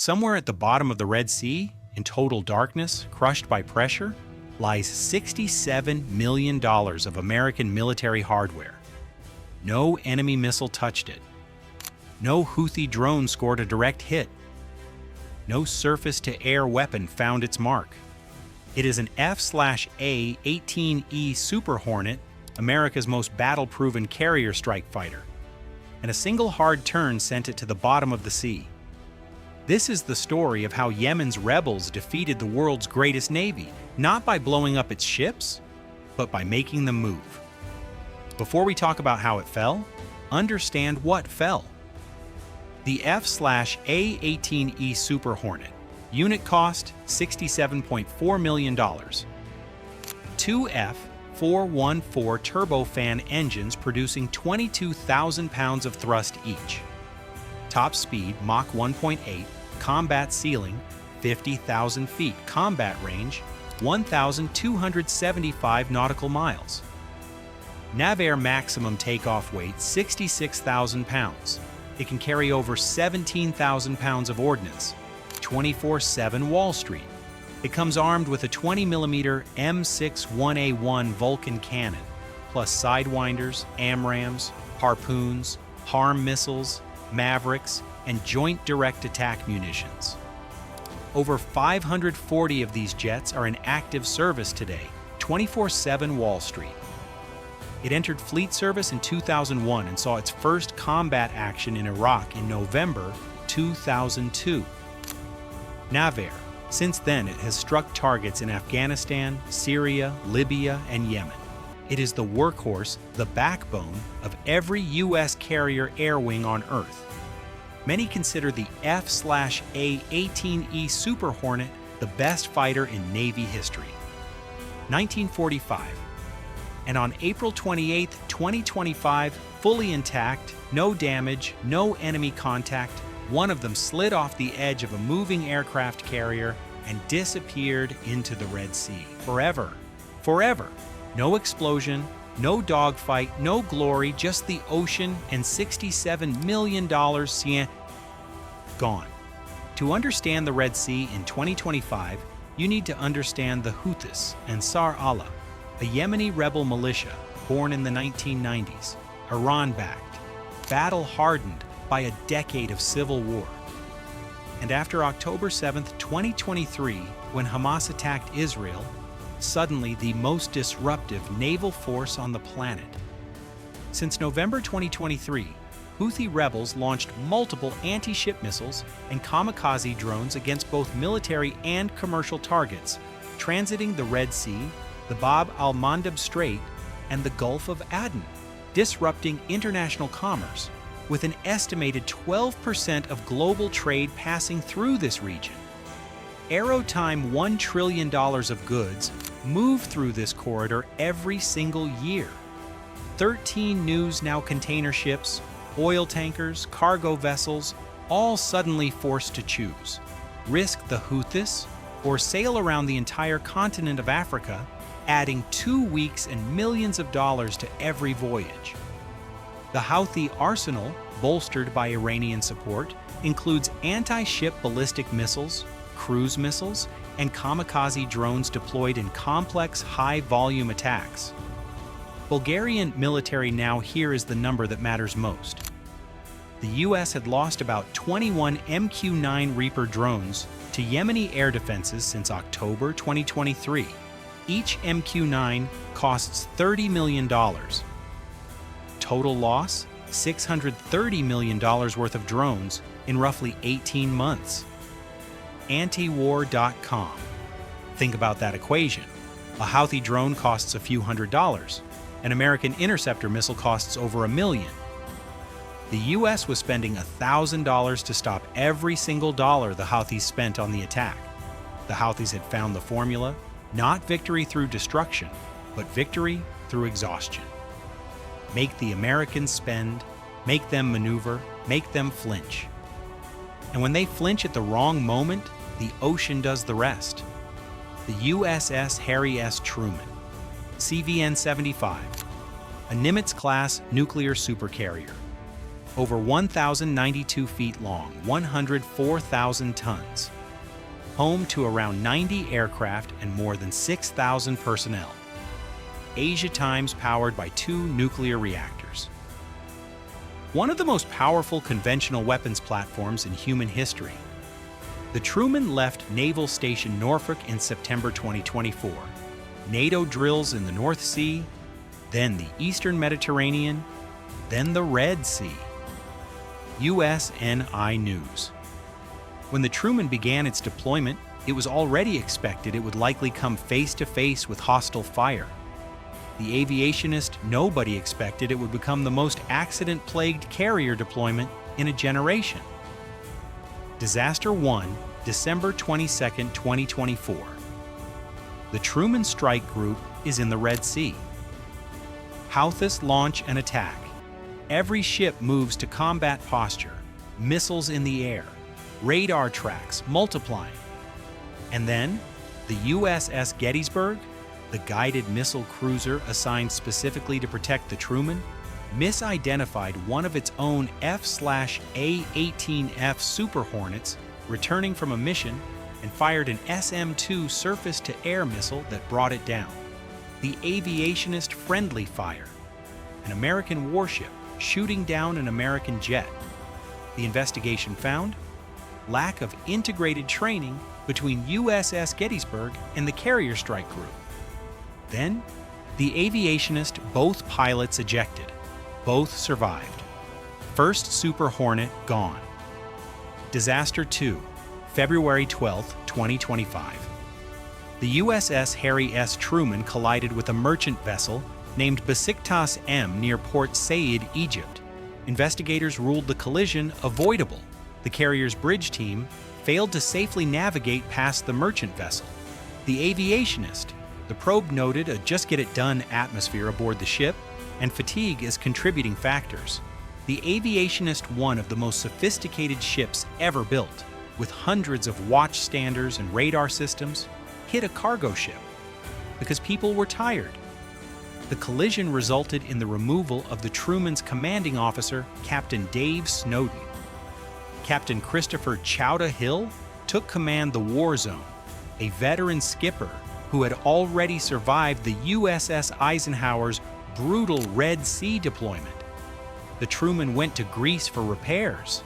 Somewhere at the bottom of the Red Sea, in total darkness, crushed by pressure, lies $67 million of American military hardware. No enemy missile touched it. No Houthi drone scored a direct hit. No surface-to-air weapon found its mark. It is an F/A-18E Super Hornet, America's most battle-proven carrier strike fighter, and a single hard turn sent it to the bottom of the sea. This is the story of how Yemen's rebels defeated the world's greatest navy, not by blowing up its ships, but by making them move. Before we talk about how it fell, understand what fell. The F/A-18E Super Hornet. Unit cost $67.4 million. Two F414 turbofan engines producing 22,000 pounds of thrust each. Top speed Mach 1.8, combat ceiling 50,000 feet, combat range 1,275 nautical miles. Naval maximum takeoff weight 66,000 pounds. It can carry over 17,000 pounds of ordnance. 24/7 Wall Street. It comes armed with a 20mm M61A1 Vulcan cannon, plus sidewinders, AMRAAMs, harpoons, HARM missiles, Mavericks, and joint direct attack munitions. Over 540 of these jets are in active service today, 24/7 Wall Street. It entered fleet service in 2001 and saw its first combat action in Iraq in November 2002. Naval. Since then, it has struck targets in Afghanistan, Syria, Libya, and Yemen. It is the workhorse, the backbone of every U.S. carrier air wing on Earth. Many consider the F/A-18E Super Hornet the best fighter in Navy history. 1945. And on April 28, 2025, fully intact, no damage, no enemy contact, one of them slid off the edge of a moving aircraft carrier and disappeared into the Red Sea. Forever. Forever. No explosion, no dogfight, no glory, just the ocean and $67 million gone. To understand the Red Sea in 2025, you need to understand the Houthis and Ansar Allah, a Yemeni rebel militia born in the 1990s, Iran-backed, battle-hardened by a decade of civil war. And after October 7, 2023, when Hamas attacked Israel, suddenly the most disruptive naval force on the planet. Since November 2023, Houthi rebels launched multiple anti-ship missiles and kamikaze drones against both military and commercial targets, transiting the Red Sea, the Bab al-Mandeb Strait, and the Gulf of Aden, disrupting international commerce, with an estimated 12% of global trade passing through this region. Aerotime $1 trillion of goods move through this corridor every single year. 13 news now container ships, oil tankers, cargo vessels, all suddenly forced to choose. Risk the Houthis or sail around the entire continent of Africa, adding 2 weeks and millions of dollars to every voyage. The Houthi arsenal, bolstered by Iranian support, includes anti-ship ballistic missiles, cruise missiles, and kamikaze drones deployed in complex, high-volume attacks. Bulgarian military now here is the number that matters most. The U.S. had lost about 21 MQ-9 Reaper drones to Yemeni air defenses since October 2023. Each MQ-9 costs $30 million. Total loss, $630 million worth of drones in roughly 18 months. Antiwar.com. Think about that equation. A Houthi drone costs a few $100s. An American interceptor missile costs over $1 million. The U.S. was spending $1,000 to stop every single dollar the Houthis spent on the attack. The Houthis had found the formula, not victory through destruction, but victory through exhaustion. Make the Americans spend, make them maneuver, make them flinch. And when they flinch at the wrong moment, the ocean does the rest. The USS Harry S. Truman, CVN-75, a Nimitz-class nuclear supercarrier. over 1,092 feet long, 104,000 tons. Home to around 90 aircraft and more than 6,000 personnel. Asia Times powered by 2 nuclear reactors. One of the most powerful conventional weapons platforms in human history. The Truman left Naval Station Norfolk in September 2024. NATO drills in the North Sea, then the Eastern Mediterranean, then the Red Sea. USNI News. When the Truman began its deployment, it was already expected it would likely come face-to-face with hostile fire. The aviationist nobody expected it would become the most accident-plagued carrier deployment in a generation. Disaster 1, December 22, 2024. The Truman Strike Group is in the Red Sea. Houthis launch an attack. Every ship moves to combat posture, missiles in the air, radar tracks multiplying. And then, the USS Gettysburg, the guided missile cruiser assigned specifically to protect the Truman, misidentified one of its own A-18E Super Hornets returning from a mission and fired an SM-2 surface-to-air missile that brought it down. The aviationist friendly fire, an American warship shooting down an American jet. The investigation found lack of integrated training between USS Gettysburg and the carrier strike group. Then, the aviationist, both pilots ejected. Both survived. First Super Hornet gone. Disaster 2, February 12, 2025. The USS Harry S. Truman collided with a merchant vessel named Besiktas M near Port Said, Egypt. Investigators ruled the collision avoidable. The carrier's bridge team failed to safely navigate past the merchant vessel. The aviationist, the probe noted a just-get-it-done atmosphere aboard the ship and fatigue as contributing factors. The aviationist, one of the most sophisticated ships ever built, with hundreds of watchstanders and radar systems, hit a cargo ship because people were tired. The collision resulted in the removal of the Truman's commanding officer, Captain Dave Snowden. Captain Christopher Chowda Hill took command the war zone, a veteran skipper who had already survived the USS Eisenhower's brutal Red Sea deployment. The Truman went to Greece for repairs,